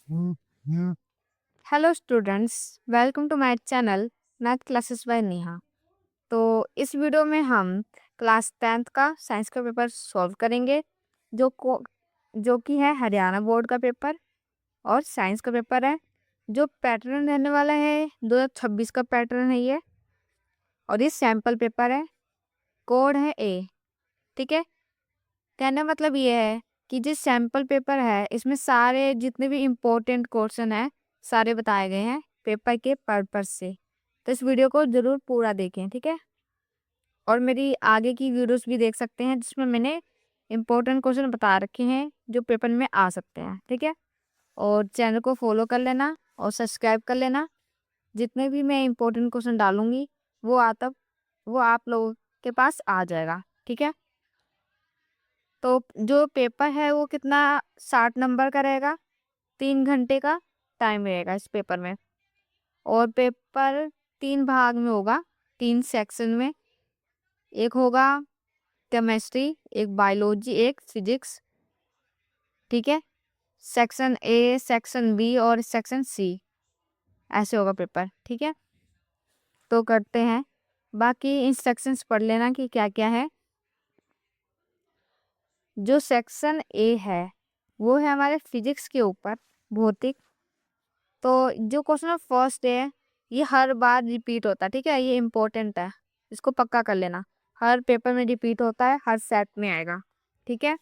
Hello students, welcome to my channel math classes by Neha. तो इस video में हम क्लास 10th का साइंस का पेपर सॉल्व करेंगे जो कि है हरियाणा बोर्ड का पेपर और साइंस का पेपर है। जो पैटर्न रहने वाला है 2026 का पैटर्न है ये, और ये सैम्पल पेपर है। कोड है ए। ठीक है, कहने का मतलब ये है कि जो सैम्पल पेपर है इसमें सारे जितने भी इम्पोर्टेंट क्वेश्चन है सारे बताए गए हैं पेपर के पर्पस से। तो इस वीडियो को जरूर पूरा देखें, ठीक है। और मेरी आगे की वीडियोस भी देख सकते हैं जिसमें मैंने इम्पोर्टेंट क्वेश्चन बता रखे हैं जो पेपर में आ सकते हैं, ठीक है। और चैनल को फॉलो कर लेना और सब्सक्राइब कर लेना। जितने भी मैं इम्पोर्टेंट क्वेश्चन डालूंगी वो आप लोगों के पास आ जाएगा, ठीक है। तो जो पेपर है वो कितना 60 नंबर का रहेगा। 3 घंटे का टाइम रहेगा इस पेपर में। और पेपर 3 भाग में होगा, 3 सेक्शन में। एक होगा केमिस्ट्री, एक बायोलॉजी, एक फिजिक्स, ठीक है। सेक्शन ए, सेक्शन बी और सेक्शन सी, ऐसे होगा पेपर, ठीक है। तो करते हैं, बाकी इंस्ट्रक्शंस पढ़ लेना कि क्या क्या है। जो सेक्शन ए है वो है हमारे फिजिक्स के ऊपर, भौतिक। तो जो क्वेश्चन फर्स्ट है ये हर बार रिपीट होता है, ठीक है। ये इम्पोर्टेंट है, इसको पक्का कर लेना। हर पेपर में रिपीट होता है, हर सेट में आएगा, ठीक है।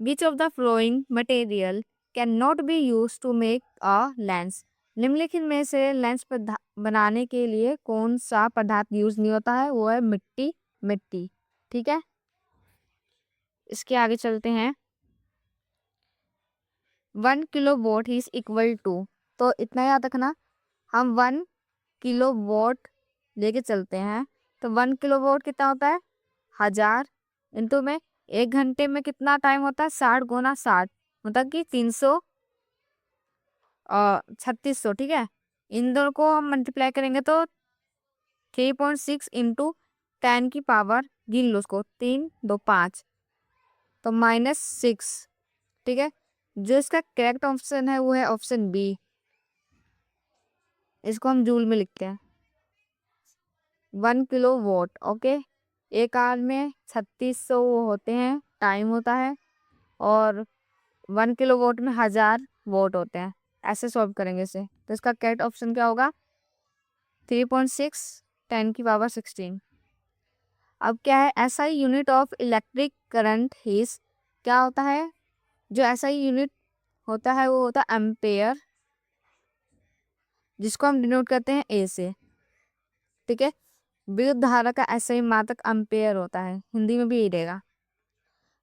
Which of the following material can not be use to make a lens. निम्नलिखित में से लेंस बनाने के लिए कौन सा पदार्थ यूज नहीं होता है? वो है मिट्टी। मिट्टी, ठीक है। इसके आगे चलते हैं। 1 kilowatt is equal to, तो इतना याद रखना, हम 1 किलो वोट लेके चलते हैं। तो 1 किलो वोट कितना होता है? 1000 इंटू में 1 घंटे में कितना टाइम होता है? 60 गुना 60, मतलब कि 3600, ठीक है। इन दोनों को हम मल्टीप्लाई करेंगे तो 3.6 इंटू 10 की पावर, गिन लो उसको, 3 2 5, तो -6, ठीक है। जो इसका करेक्ट ऑप्शन है वो है ऑप्शन बी। इसको हम जूल में लिखते हैं। 1 किलो वोट, ओके। एक आवर में 3600 होते हैं, टाइम होता है। और 1 किलो वोट में 1000 वोट होते हैं। ऐसे सॉल्व करेंगे इसे। तो इसका करेक्ट ऑप्शन क्या होगा? 3.6 10 की पावर 16। अब क्या है? SI unit of electric current is, क्या होता है? जो एसआई यूनिट होता है वो होता है एम्पेयर, जिसको हम डिनोट करते हैं ए से, ठीक है। विद्युत धारा का एसआई मात्रक एम्पेयर होता है, हिंदी में भी यही रहेगा।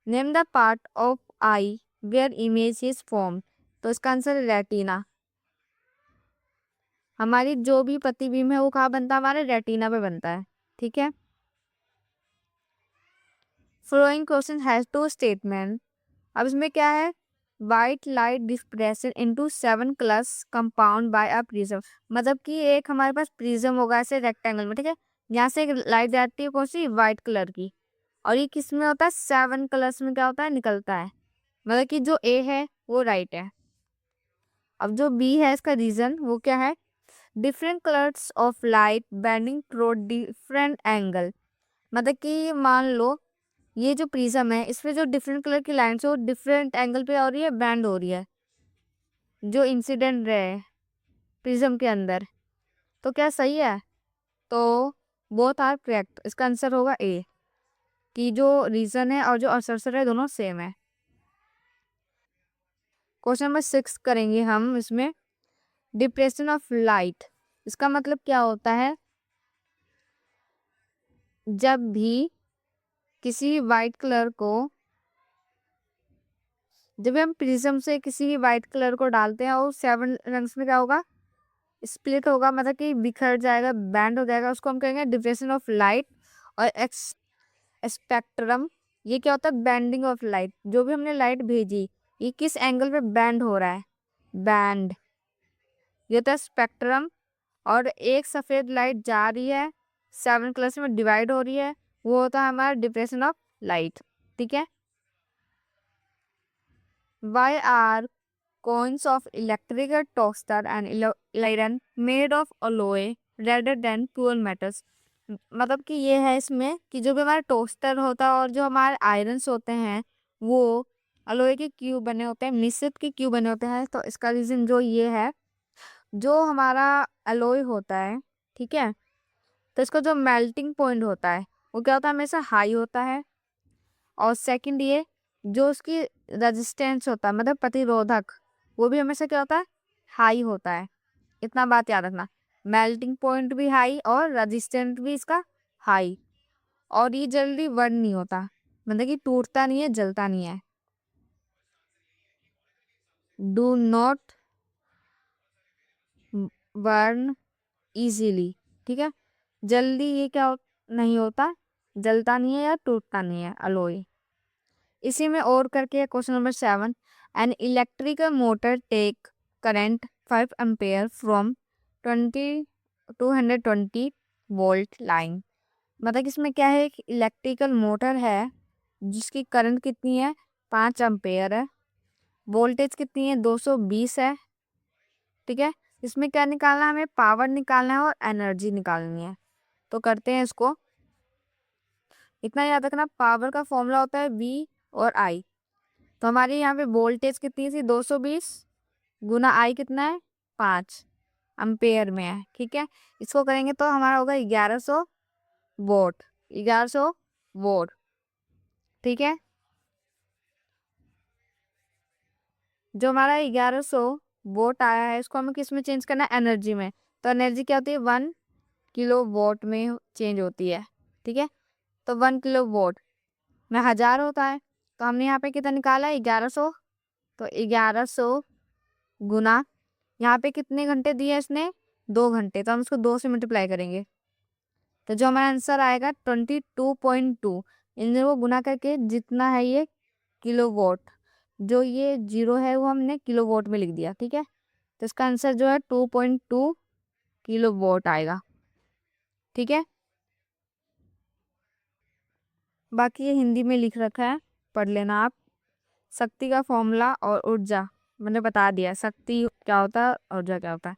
Name the part of eye where image is form, तो इसका आंसर है रेटिना। हमारी जो भी प्रतिबिंब है वो कहाँ बनता है? हमारे रेटिना पे बनता है, ठीक है। Following question has 2 statement. अब इसमें क्या है? White light dispersion into 7 colours compound by a prism, मतलब कि एक हमारे पास प्रिज्म होगा ऐसे रेक्टेंगल में, ठीक है। यहाँ से एक लाइट जाती है, कौन सी? व्हाइट कलर की। और ये किस में होता है? 7 कलर्स में क्या होता है? निकलता है। मतलब कि जो ए है वो राइट है। अब जो बी है इसका रीजन वो क्या है? Different colours of light bending through different angle, मतलब कि मान लो ये जो प्रिज्म है इसमें जो डिफरेंट कलर की लाइन्स है वो डिफरेंट एंगल पे हो रही है, बैंड हो रही है, जो इंसिडेंट रे है प्रिज्म के अंदर। तो क्या सही है? तो बोथ आर करेक्ट। इसका आंसर होगा ए, कि जो रीजन है और जो असर्सर है दोनों सेम है। क्वेश्चन नंबर 6 करेंगे हम इसमें। डिप्रेशन ऑफ लाइट, इसका मतलब क्या होता है? जब भी किसी वाइट कलर को, जब हम प्रिज्म से किसी भी वाइट कलर को डालते हैं और 7 रंग्स में क्या होगा? स्प्लिट होगा, मतलब कि बिखर जाएगा, बैंड हो जाएगा, उसको हम कहेंगे डिफ्रेक्शन ऑफ लाइट। और स्पेक्ट्रम, ये क्या होता है? Bending of light. जो भी हमने लाइट भेजी ये किस एंगल पे बैंड हो रहा है? बैंड, ये होता है स्पेक्ट्रम। और एक सफेद लाइट जा रही है, 7 कलर्स में डिवाइड हो रही है, वो होता है हमारा डिफ्रेक्शन ऑफ लाइट, ठीक है। Why are coins of electrical toaster and iron made of alloy rather than pure metals। मतलब कि ये है इसमें कि जो भी हमारा टोस्टर होता है और जो हमारे आयरन्स होते हैं वो अलोय के क्यूब बने होते हैं, मिश्रित के क्यूब बने होते हैं। तो इसका रीजन जो ये है, जो हमारा अलोय होता है, ठीक है, तो इसका जो मेल्टिंग पॉइंट होता है वो क्या होता है, हमेशा हाई होता है। और सेकंड ये, जो उसकी रेजिस्टेंस होता है मतलब प्रतिरोधक, वो भी हमेशा क्या होता है, हाई होता है। इतना बात याद रखना, मेल्टिंग पॉइंट भी हाई और रेजिस्टेंस भी इसका हाई। और ये जल्दी बर्न नहीं होता, मतलब कि टूटता नहीं है, जलता नहीं है। डू नॉट बर्न इजीली, ठीक है, जल्दी ये क्या नहीं होता, जलता नहीं है या टूटता नहीं है अलोई। इसी में और करके question number 7, an electrical motor take current 5 ampere from 220 volt line. मतलब कि इसमें क्या है, इलेक्ट्रिकल मोटर है जिसकी करंट कितनी है, 5 एम्पेयर है, वोल्टेज कितनी है, 220 है, ठीक है। इसमें क्या निकालना है, हमें पावर निकालना है और एनर्जी निकालनी है। तो करते हैं इसको। इतना याद रखना, पावर का फॉर्मूला होता है V और I। तो हमारी यहाँ पे वोल्टेज कितनी थी, 220 गुना I कितना है, 5 एम्पेयर में है, ठीक है। इसको करेंगे तो हमारा होगा 1100 वोल्ट, 1100 वोल्ट, ठीक है। जो हमारा 1100 वोल्ट आया है इसको हमें किस में चेंज करना है, एनर्जी में। तो एनर्जी क्या होती है, 1 किलो वोल्ट में चेंज होती है, ठीक है। तो 1 किलो वोल्ट में 1000 होता है। तो हमने यहाँ पे कितना निकाला है, 1100। तो 1100 गुना, यहाँ पे कितने घंटे दिए इसने, 2 घंटे, तो हम इसको 2 से मल्टीप्लाई करेंगे। तो जो हमारा आंसर आएगा 22.2, इन को गुना करके जितना है ये किलो वोट, जो ये 0 है वो हमने किलो वोट में लिख दिया, ठीक है। तो इसका आंसर जो है 2.2 किलो वोट आएगा, ठीक है। बाकी ये हिंदी में लिख रखा है, पढ़ लेना आप। शक्ति का फॉर्मूला और ऊर्जा मैंने बता दिया, शक्ति क्या होता है, ऊर्जा क्या होता है।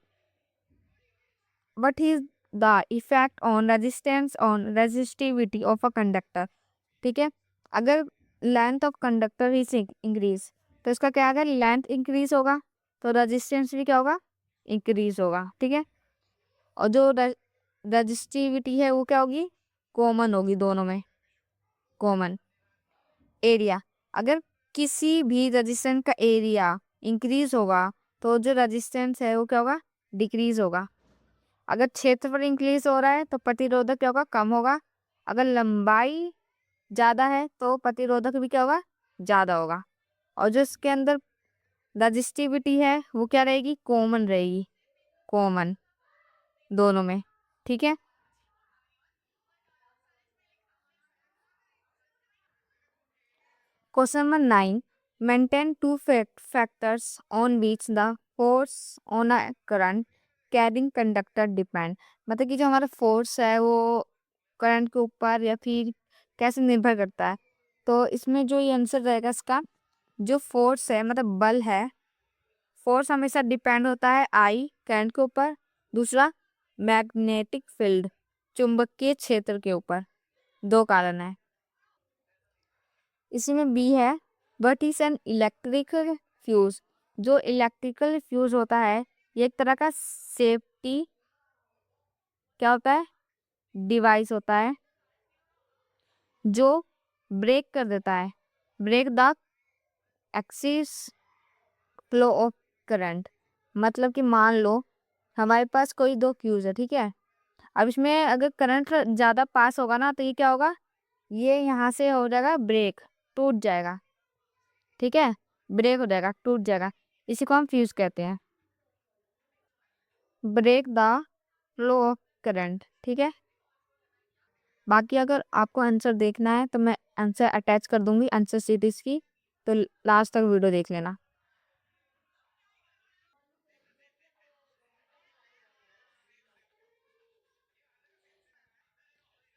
What is the effect on resistance on resistivity of a conductor, ठीक है। अगर length of conductor is increase, तो इसका क्या होगा, लेंथ इंक्रीज होगा तो रेजिस्टेंस भी क्या होगा, इंक्रीज होगा, ठीक है। और जो रेजिस्टिविटी है वो क्या होगी, कॉमन होगी दोनों में, कॉमन। एरिया, अगर किसी भी रेजिस्टेंस का एरिया इंक्रीज होगा तो जो रेजिस्टेंस है वो क्या होगा, डिक्रीज होगा। अगर क्षेत्रफल इंक्रीज हो रहा है तो प्रतिरोधक क्या होगा, कम होगा। अगर लंबाई ज्यादा है तो प्रतिरोधक भी क्या होगा, ज्यादा होगा। और जो इसके अंदर रजिस्टिविटी है वो क्या रहेगी, कॉमन रहेगी, कॉमन दोनों में, ठीक है। Question number 9, maintain two factors on which the force on a current carrying conductor depend. मतलब कि जो हमारा फोर्स है वो करंट के ऊपर या फिर कैसे निर्भर करता है। तो इसमें जो ये आंसर रहेगा इसका, जो फोर्स है मतलब बल है, फोर्स हमेशा डिपेंड होता है आई करंट के ऊपर, दूसरा मैग्नेटिक फील्ड चुंबकीय क्षेत्र के ऊपर। दो कारण है। इसी में बी है, what is an electrical fuse. जो इलेक्ट्रिकल फ्यूज होता है ये एक तरह का सेफ्टी क्या होता है, डिवाइस होता है जो ब्रेक कर देता है, break the excess flow of current. मतलब कि मान लो हमारे पास कोई दो फ्यूज है, ठीक है। अब इसमें अगर करंट ज्यादा पास होगा ना तो ये क्या होगा, ये यहाँ से हो जाएगा ब्रेक, टूट जाएगा, ठीक है, ब्रेक हो जाएगा, टूट जाएगा। इसी को हम फ्यूज कहते हैं, break the flow of current, ठीक है। बाकी अगर आपको आंसर देखना है तो मैं आंसर अटैच कर दूंगी आंसर सीरीज की, तो लास्ट तक वीडियो देख लेना।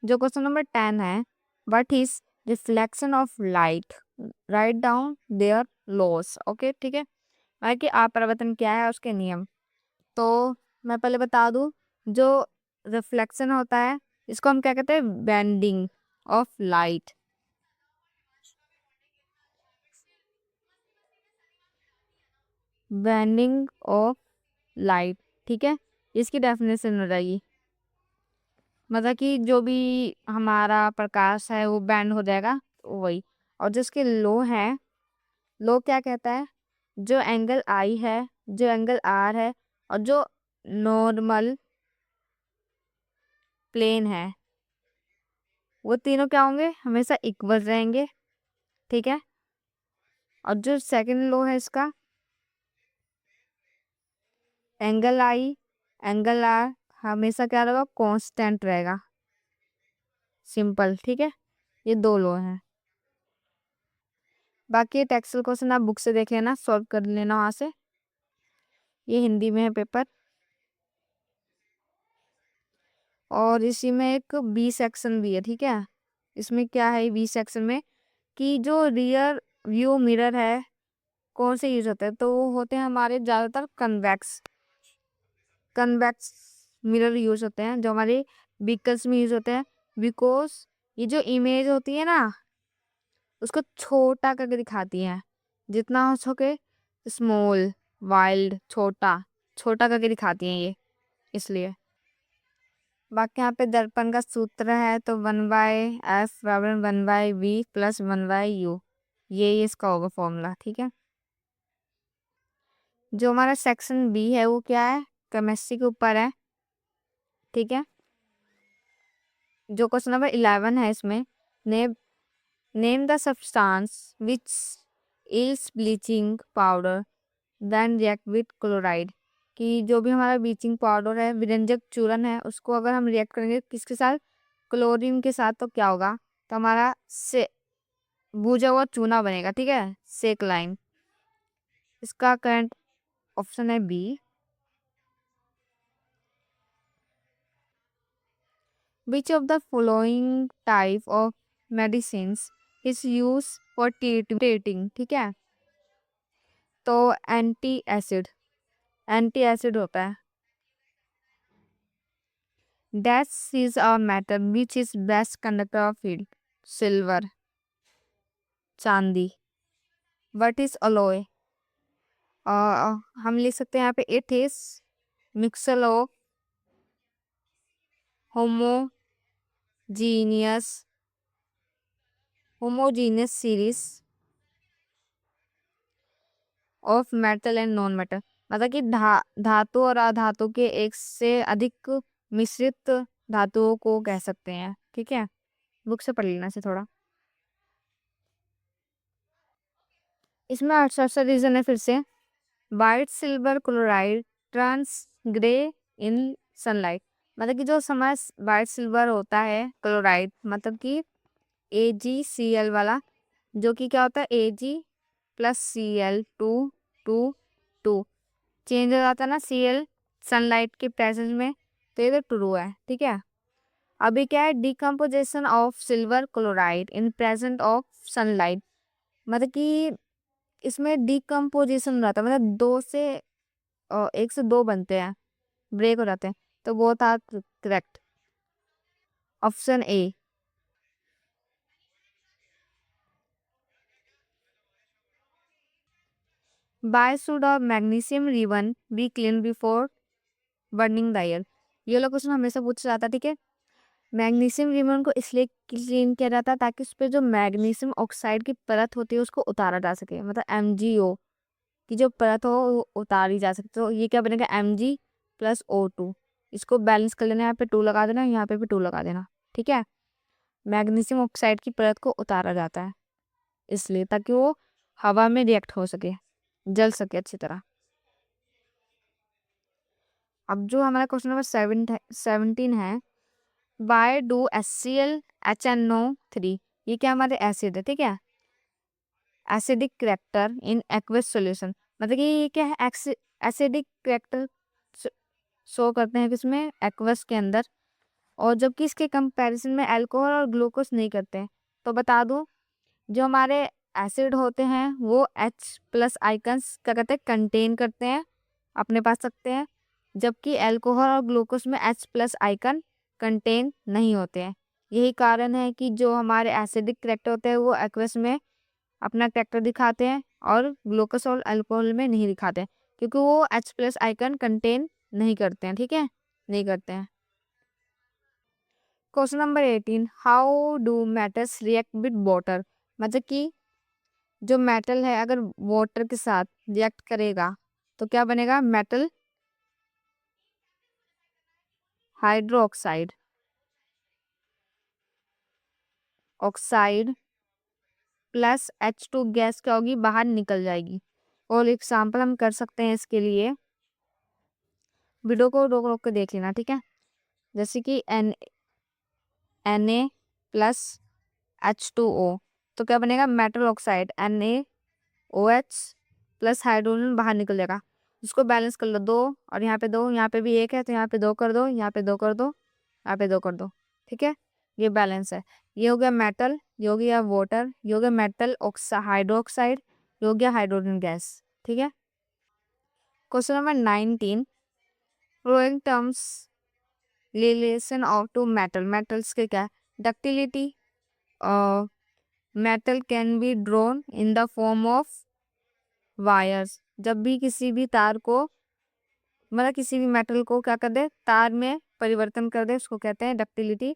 जो क्वेश्चन नंबर 10 है, what is reflection of light, write down there loss, okay, ठीक है। कि अपरावर्तन क्या है, उसके नियम। तो मैं पहले बता दूं, जो रिफ्लेक्शन होता है इसको हम क्या कहते हैं, bending of light. Bending of light, ठीक है, इसकी डेफिनेशन हो जाएगी, मतलब कि जो भी हमारा प्रकाश है वो बैंड हो जाएगा, तो वही। और जिसके लो है, लो क्या कहता है, जो एंगल आई है, जो एंगल आर है, और जो नॉर्मल प्लेन है, वो तीनों क्या होंगे, हमेशा इक्वल रहेंगे, ठीक है। और जो सेकंड लो है इसका, एंगल आई, एंगल आर हमेशा क्या रहेगा, कांस्टेंट रहेगा, सिंपल, ठीक है। ये दो लो हैं। बाकी टेक्सुअल क्वेश्चन आप बुक से देख लेना, सॉल्व कर लेना वहां से, ये हिंदी में है पेपर। और इसी में एक बी सेक्शन भी है, ठीक है। इसमें क्या है बी सेक्शन में, कि जो रियर व्यू मिरर है कौन से यूज होते हैं, तो वो होते हैं हमारे ज्यादातर कन्वेक्स, कन्वेक्स मिरर यूज होते हैं, जो हमारे व्हीकल्स में यूज होते हैं। बिकॉज ये जो इमेज होती है ना, उसको छोटा करके दिखाती है, जितना हो सके स्मॉल, वाइल्ड, छोटा, छोटा करके दिखाती हैं ये, इसलिए। बाकी यहाँ पे दर्पण का सूत्र है, तो 1/f=1/v+1/u, ये इसका होगा फॉर्मूला, ठीक है। जो हमारा सेक्शन बी है वो क्या है, केमिस्ट्री के ऊपर है, ठीक है। जो क्वेश्चन नंबर 11 है इसमें, name name the substance which is bleaching powder then react with chloride, कि जो भी हमारा ब्लीचिंग पाउडर है, विरंजक चूर्ण है, उसको अगर हम रिएक्ट करेंगे किसके साथ, क्लोरीन के साथ, तो क्या होगा, तो हमारा से भुजा हुआ चूना बनेगा, ठीक है, सेक लाइन। इसका करंट ऑप्शन है B. Which of the following type of medicines is used for treating, ठीक है। तो एंटी एसिड होता है। That is a metal which is best conductor of heat, silver, चांदी। What is alloy? हम लिख सकते हैं यहाँ पे, it is mixer of homogeneous homogeneous series of metal and non metal, मतलब कि धातु और अधातु के एक से अधिक मिश्रित धातुओं को कह सकते हैं, ठीक है। बुक से पढ़ लेना से थोड़ा। इसमें 68 रीजन है फिर से। White silver chloride turns grey इन सनलाइट, मतलब कि जो समय वाइट सिल्वर होता है क्लोराइड, मतलब कि AgCl वाला, जो कि क्या होता है, Ag+Cl2 चेंज हो जाता है ना, Cl सनलाइट के प्रेजेंस में, तो ये तो ट्रू है, ठीक है। अभी क्या है, decomposition of silver chloride in present of sunlight, मतलब कि इसमें डिकम्पोजिशन रहता है, मतलब दो से 1 से 2 बनते हैं, ब्रेक हो जाते हैं, तो वो था correct, option A. Why should of magnesium ribbon be clean before burning the air, ये वाला क्वेश्चन हमेशा पूछा जाता है, ठीक है। मैग्नीशियम रिबन को इसलिए क्लीन किया जाता है ताकि उस पर जो मैग्नीशियम ऑक्साइड की परत होती है उसको उतारा जा सके, मतलब MgO की जो परत हो वो उतारी जा सकती है, तो ये क्या बनेगा, Mg+O2, इसको बैलेंस कर लेना, यहाँ पे 2 लगा देना, यहाँ पे भी 2 लगा देना, ठीक है। मैग्नीशियम ऑक्साइड की परत को उतारा जाता है इसलिए, ताकि वो हवा में रिएक्ट हो सके, जल सके अच्छी तरह। अब जो हमारा क्वेश्चन नंबर 17 है, बाय डू HCl HNO3, ये क्या हमारे एसिड है, ठीक है, acidic character in aqueous solution, मतलब कि ये क्या है, एसिडिक करेक्टर शो करते हैं किसमें, एक्वस के अंदर, और जबकि इसके कंपैरिजन में अल्कोहल और ग्लूकोज नहीं करते हैं। तो बता दूं, जो हमारे एसिड होते हैं वो H+ आइकन्स क्या करते हैं, कंटेन करते हैं, अपने पास रखते हैं, जबकि अल्कोहल और ग्लूकोज में H+ आइकन कंटेन नहीं होते हैं। यही कारण है कि जो हमारे एसिडिक करैक्टर होते हैं वो एक्वस में अपना करैक्टर दिखाते हैं और ग्लूकोज और अल्कोहल में नहीं दिखाते हैं, क्योंकि वो H+ आइकन कंटेन नहीं करते हैं। ठीक है, नहीं करते हैं। Question number 18, how do metals react with water. मतलब कि जो मेटल है अगर वाटर के साथ रिएक्ट करेगा तो क्या बनेगा, metal hydroxide, oxide plus H2 gas क्या होगी, बाहर निकल जाएगी। और एग्जाम्पल हम कर सकते हैं इसके लिए, वीडियो को रोक रोक के देख लेना, ठीक है। जैसे कि Na+H2O, तो क्या बनेगा, metal oxide NaOH plus hydrogen बाहर निकल जाएगा। इसको बैलेंस कर लो, 2 और यहाँ पे 2, यहाँ पे भी 1 है तो यहाँ पे 2 कर दो, यहाँ पे 2 कर दो, यहाँ पे 2 कर दो। ठीक है, ये बैलेंस है। ये हो गया मेटल, ये हो गया वाटर, ये हो गया मेटल हाइड्रोक्साइड, ये हो गया हाइड्रोजन गैस। ठीक है। Question number 19, following terms relation of two metal. Metals के क्या, ductility, metal can be drawn in the form of wires. जब भी किसी भी तार को, मतलब किसी भी मेटल को क्या कर दे, तार में परिवर्तन कर दे, उसको कहते हैं ductility.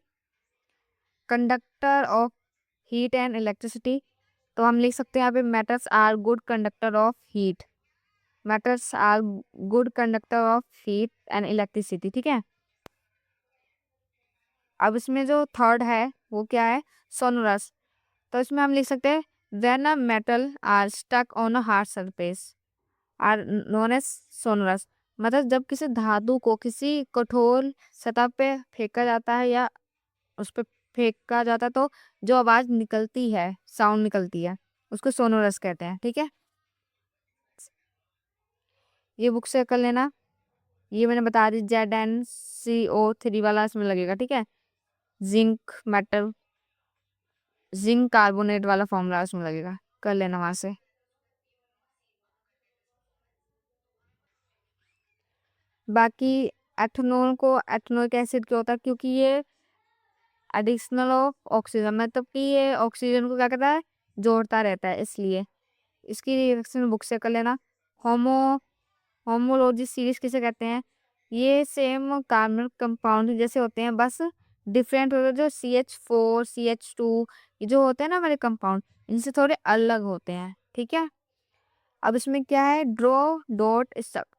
Conductor of heat and electricity, तो हम लिख सकते हैं यहाँ पे metals are good conductor of heat, metals are good conductor of heat and electricity. ठीक है। अब इसमें जो थर्ड है वो क्या है, सोनरस। तो इसमें हम लिख सकते हैं when a metal are stuck on a hard surface are known as sonorous. मतलब जब किसी धातु को किसी कठोर सतह पे फेंका जाता है या उस पे फेंका जाता है तो जो आवाज निकलती है, साउंड निकलती है, उसको सोनोरस कहते हैं। ठीक है, ये बुक से कर लेना। ये मैंने बता दी, ZnCO3 वाला इसमें लगेगा। ठीक है, जिंक मेटल, जिंक कार्बोनेट वाला फॉर्मूला इसमें लगेगा, कर लेना वहां से। बाकी एथेनॉल को एथेनॉइक एसिड क्यों होता है, क्योंकि ये एडिशनल ऑफ ऑक्सीजन, मतलब कि ये ऑक्सीजन को क्या करता है, जोड़ता रहता है, इसलिए इसकी रिएक्शन बुक से कर लेना। होमो होमोलॉजी सीरीज किसे कहते हैं, ये सेम कार्बन कंपाउंड जैसे होते हैं, बस डिफरेंट होते हैं। जो CH4 CH2 ये जो होते हैं ना हमारे कंपाउंड, इनसे थोड़े अलग होते हैं। ठीक है। अब इसमें क्या है, ड्रॉ डॉट स्ट्रक्चर।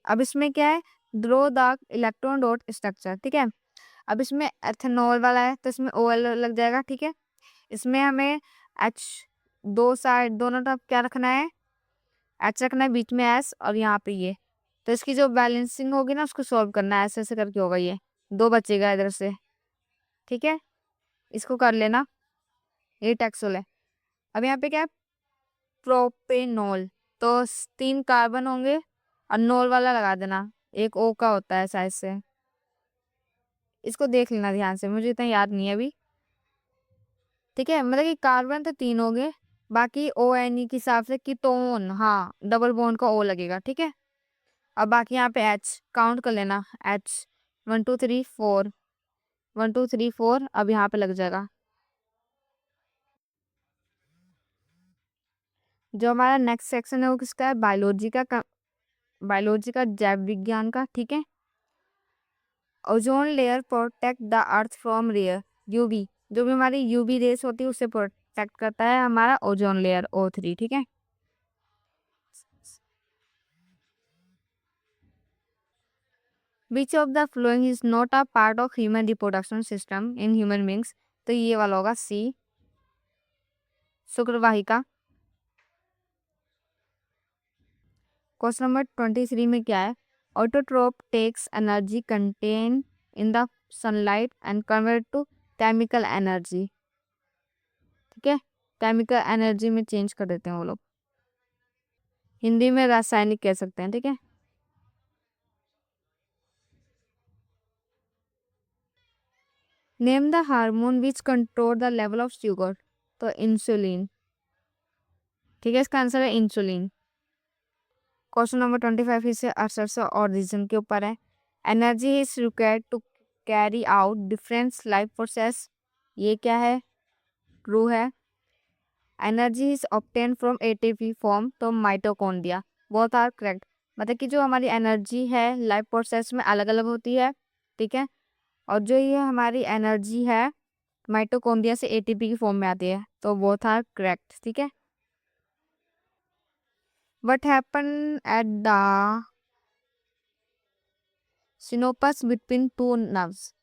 अब इसमें क्या है, draw the electron dot structure. ठीक है। अब इसमें एथेनॉल वाला है तो इसमें OL लग जाएगा। ठीक है। इसमें हमें H दो साइड दोनों तरफ क्या रखना है, H रखना है, बीच में S और यहाँ पे ये। तो इसकी जो बैलेंसिंग होगी ना उसको सॉल्व करना है, ऐसे ऐसे करके होगा, ये 2 बचेगा इधर से। ठीक है, इसको कर लेना, ये टैक्सोल है। अब यहाँ पे क्या है, प्रोपेनॉल। तो 3 कार्बन होंगे और नॉल वाला लगा देना, एक O का होता है साइड से। इसको देख लेना ध्यान से, मुझे इतना याद नहीं है अभी। ठीक है, मतलब कि कार्बन तो 3 हो गए, बाकी ONE के हिसाब से कीटोन, हाँ डबल बॉन्ड का O लगेगा। ठीक है। अब बाकी यहाँ पे H काउंट कर लेना, H 1 2 3 4, 1 2 3 4, अब यहाँ पे लग जाएगा। जो हमारा नेक्स्ट सेक्शन है वो किसका है, बायोलॉजी का, जैव विज्ञान का। ठीक है। Ozone layer protect the earth from rare UV, जो भी हमारी यूवी रेस होती है उससे प्रोटेक्ट करता है हमारा ओजोन लेयर O3। ठीक है। Which of the following is not a part of human reproduction system in human beings, तो ये वाला होगा C, शुक्रवाहिका। क्वेश्चन नंबर 23 में क्या है, autotroph takes energy contain in the sunlight and convert to chemical energy. ठीक है, केमिकल एनर्जी में चेंज कर देते हैं वो लोग, हिंदी में रासायनिक कह सकते हैं। ठीक है। Name the hormone which control the level of sugar. तो इंसुलिन, ठीक है, इसका आंसर है इंसुलिन। क्वेश्चन नंबर 25 इसे असर्स और रीजन के ऊपर है। Energy is required to carry out different life process, ये क्या है, ट्रू है। Energy is obtain from ATP form, तो माइटोकॉन्ड्रिया, बोथ आर करेक्ट। मतलब कि जो हमारी एनर्जी है लाइफ प्रोसेस में अलग अलग होती है, ठीक है, और जो ये हमारी एनर्जी है माइटोकॉन्ड्रिया से एटीपी की फॉर्म में आती है, तो बोथ आर करेक्ट, ठीक है। What happen at the synapse between two nerves,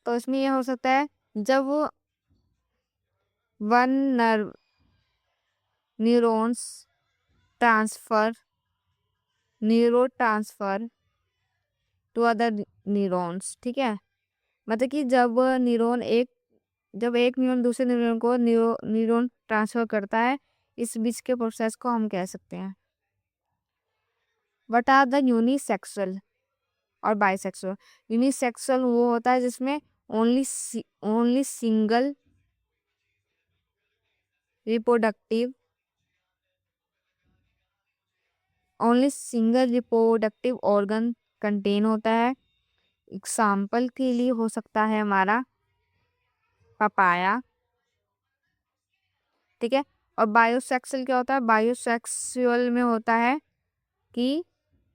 तो इसमें ये हो सकता है जब one nerve neurons transfer neuro transfer to other neurons, ठीक है, मतलब कि जब एक न्यूरॉन दूसरे न्यूरॉन को न्यूरॉन ट्रांसफर करता है, इस बीच के प्रोसेस को हम कह सकते हैं। व्हाट आर द यूनिसेक्सुअल और बाइसेक्सुअल। यूनिसेक्सुअल वो होता है जिसमें only single reproductive organ contain होता है। एग्जाम्पल के लिए हो सकता है हमारा पपाया, ठीक है। और बायोसेक्सुअल क्या होता है, बायोसेक्सुअल में होता है कि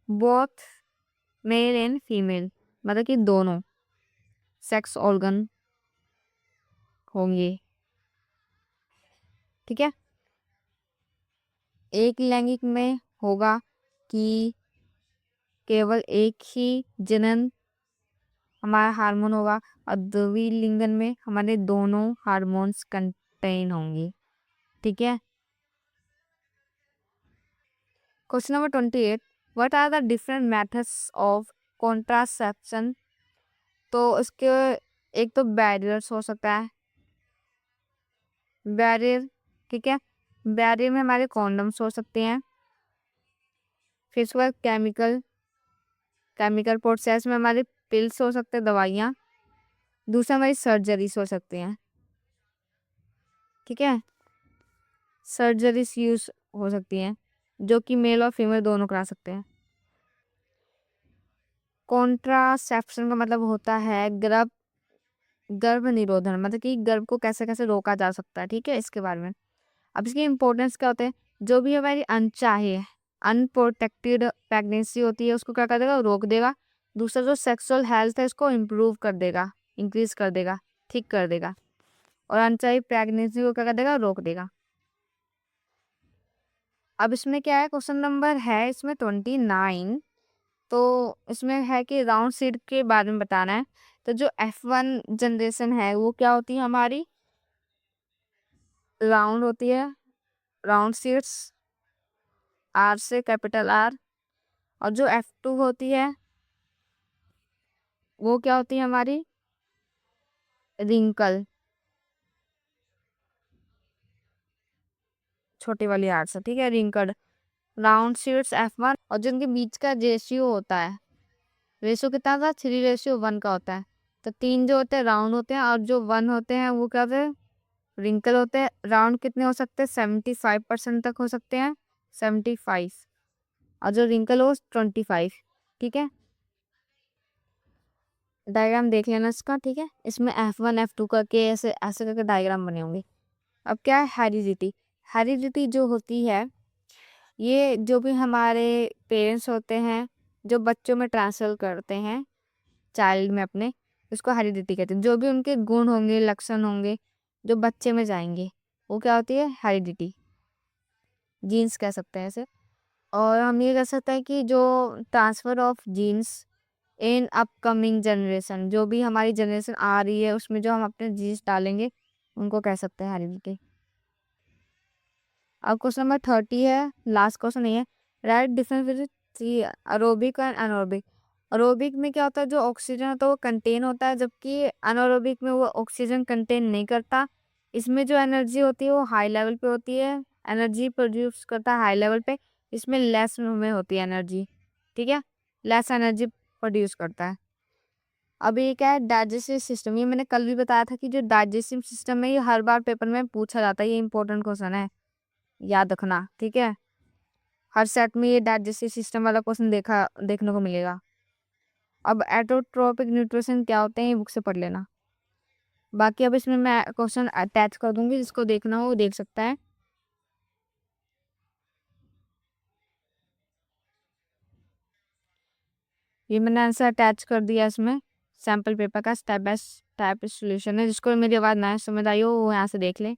बोथ मेल एंड फीमेल, मतलब कि दोनों सेक्स ऑर्गन होंगे, ठीक है। एक लैंगिक में होगा कि केवल एक ही जनन हमारा हार्मोन होगा, और द्विलिंगन में हमारे दोनों हार्मोन्स कंटेन होंगे, ठीक है। Question number 28, what are the different methods of contraception, तो इसके एक तो बैरियर्स हो सकता है, बैरियर, ठीक है, बैरियर में हमारे कॉन्डम्स हो सकते हैं। फिर उसके बाद केमिकल प्रोसेस में हमारे पिल्स हो सकते हैं, दवाइयाँ। दूसरा हमारी सर्जरीज हो सकती हैं, ठीक है, सर्जरीज यूज हो सकती हैं जो कि मेल और फीमेल दोनों करा सकते हैं। कॉन्ट्रासेप्शन का मतलब होता है गर्भ निरोधन, मतलब कि गर्भ को कैसे कैसे रोका जा सकता है, ठीक है, इसके बारे में। अब इसकी इंपॉर्टेंस क्या होते हैं, जो भी हमारी अनचाहे अनप्रोटेक्टेड प्रेगनेंसी होती है उसको क्या कर देगा, रोक देगा। दूसरा जो सेक्सुअल हेल्थ है इसको इम्प्रूव कर देगा, इंक्रीज कर देगा, ठीक कर देगा। और अनचाही प्रेगनेंसी को क्या कर देगा, रोक देगा। अब इसमें क्या है, क्वेश्चन नंबर है इसमें 29, तो इसमें है कि राउंड सीड के बारे में बताना है। तो जो F1 जनरेशन है वो क्या होती है हमारी, राउंड होती है, राउंड सीड्स, आर से कैपिटल आर। और जो F2 होती है वो क्या होती है हमारी, रिंकल, छोटी वाली आर से, ठीक है, रिंकल। राउंड सीड्स F1, और जिनके बीच का रेशियो होता है, रेशियो कितना था, 3:1 का होता है। तो 3 जो होते हैं राउंड होते हैं, और जो 1 होते हैं वो क्या होते हैं, रिंकल होते हैं। राउंड कितने हो सकते हैं, 75% तक हो सकते हैं, 75, और जो रिंकल हो 25, ठीक है। डायग्राम देख लेना इसका, ठीक है, इसमें F1 F2 करके ऐसे ऐसे करके डायग्राम बने होंगे। अब क्या है, हेरिडिटी। हेरिडिटी जो होती है, ये जो भी हमारे पेरेंट्स होते हैं जो बच्चों में ट्रांसफर करते हैं, चाइल्ड में अपने, उसको हेरिडिटी कहते हैं। जो भी उनके गुण होंगे, लक्षण होंगे जो बच्चे में जाएंगे, वो क्या होती है, हेरिडिटी, जीन्स कह सकते हैं इसे। और हम ये कह सकते हैं कि जो transfer of genes in upcoming generation, जो भी हमारी जनरेशन आ रही है उसमें जो हम अपने जीन्स डालेंगे उनको कह सकते हैं हेरिडिटी। अब क्वेश्चन नंबर 30 है, लास्ट क्वेश्चन ये है, write difference between aerobic and anaerobic. Aerobic में क्या होता है, जो ऑक्सीजन होता है वो कंटेन होता है, जबकि अनोरोबिक में वो ऑक्सीजन कंटेन नहीं करता। इसमें जो एनर्जी होती है वो हाई लेवल पे होती है, एनर्जी प्रोड्यूस करता है हाई लेवल पे। इसमें लेस में होती है एनर्जी, ठीक है, लेस एनर्जी प्रोड्यूस करता है। अब ये क्या है, डाइजेस्टिव सिस्टम। ये मैंने कल भी बताया था कि जो डाइजेस्टिव सिस्टम है ये हर बार पेपर में पूछा जाता है, ये इंपॉर्टेंट क्वेश्चन है, याद रखना, ठीक है। हर सेट में ये डाइजेस्टिव सिस्टम वाला क्वेश्चन देखने को मिलेगा। अब एटोट्रोपिक न्यूट्रिशन क्या होते हैं ये बुक से पढ़ लेना। बाकी अब इसमें मैं क्वेश्चन अटैच कर दूंगी, जिसको देखना हो वो देख सकता है। ये मैंने आंसर अटैच कर दिया इसमें। सैम्पल पेपर का स्टेप बाय स्टेप सोल्यूशन है। जिसको मेरी आवाज़ ना समझ आई हो वो यहाँ से देख ले।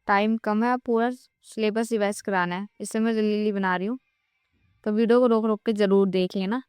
टाइम कम है, पूरा सिलेबस रिवाइज कराना है, इससे मैं जल्दी बना रही हूँ, तो वीडियो को रोक रोक के ज़रूर देख लेना।